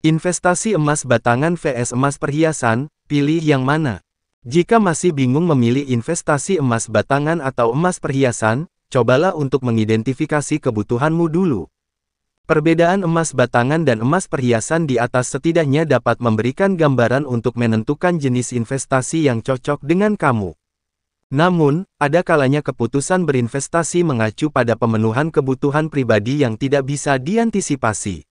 Investasi emas batangan vs emas perhiasan, pilih yang mana? Jika masih bingung memilih investasi emas batangan atau emas perhiasan, cobalah untuk mengidentifikasi kebutuhanmu dulu. Perbedaan emas batangan dan emas perhiasan di atas setidaknya dapat memberikan gambaran untuk menentukan jenis investasi yang cocok dengan kamu. Namun, ada kalanya keputusan berinvestasi mengacu pada pemenuhan kebutuhan pribadi yang tidak bisa diantisipasi.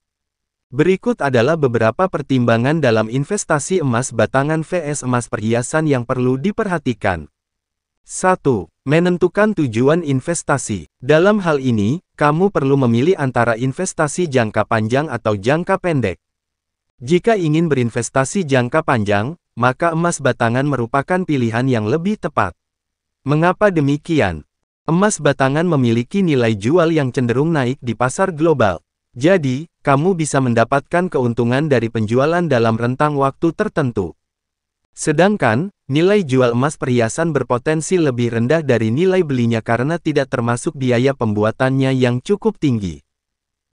Berikut adalah beberapa pertimbangan dalam investasi emas batangan vs emas perhiasan yang perlu diperhatikan. 1. Menentukan tujuan investasi. Dalam hal ini, kamu perlu memilih antara investasi jangka panjang atau jangka pendek. Jika ingin berinvestasi jangka panjang, maka emas batangan merupakan pilihan yang lebih tepat. Mengapa demikian? Emas batangan memiliki nilai jual yang cenderung naik di pasar global. Jadi, kamu bisa mendapatkan keuntungan dari penjualan dalam rentang waktu tertentu. Sedangkan, nilai jual emas perhiasan berpotensi lebih rendah dari nilai belinya karena tidak termasuk biaya pembuatannya yang cukup tinggi.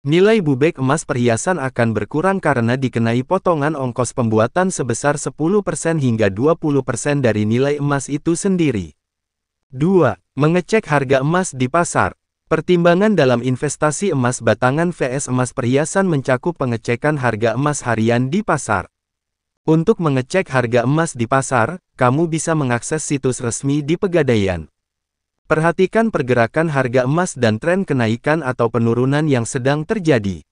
Nilai bubek emas perhiasan akan berkurang karena dikenai potongan ongkos pembuatan sebesar 10% hingga 20% dari nilai emas itu sendiri. 2. Mengecek harga emas di pasar. Pertimbangan dalam investasi emas batangan vs emas perhiasan mencakup pengecekan harga emas harian di pasar. Untuk mengecek harga emas di pasar, kamu bisa mengakses situs resmi di Pegadaian. Perhatikan pergerakan harga emas dan tren kenaikan atau penurunan yang sedang terjadi.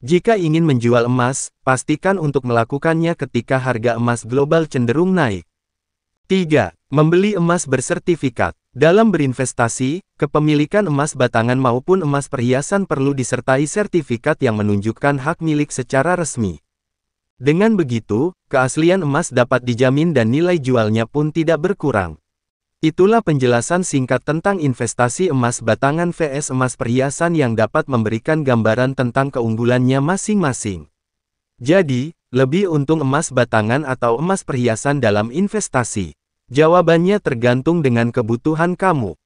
Jika ingin menjual emas, pastikan untuk melakukannya ketika harga emas global cenderung naik. 3. Membeli emas bersertifikat. Dalam berinvestasi, kepemilikan emas batangan maupun emas perhiasan perlu disertai sertifikat yang menunjukkan hak milik secara resmi. Dengan begitu, keaslian emas dapat dijamin dan nilai jualnya pun tidak berkurang. Itulah penjelasan singkat tentang investasi emas batangan vs emas perhiasan yang dapat memberikan gambaran tentang keunggulannya masing-masing. Jadi, lebih untung emas batangan atau emas perhiasan dalam investasi? Jawabannya tergantung dengan kebutuhan kamu.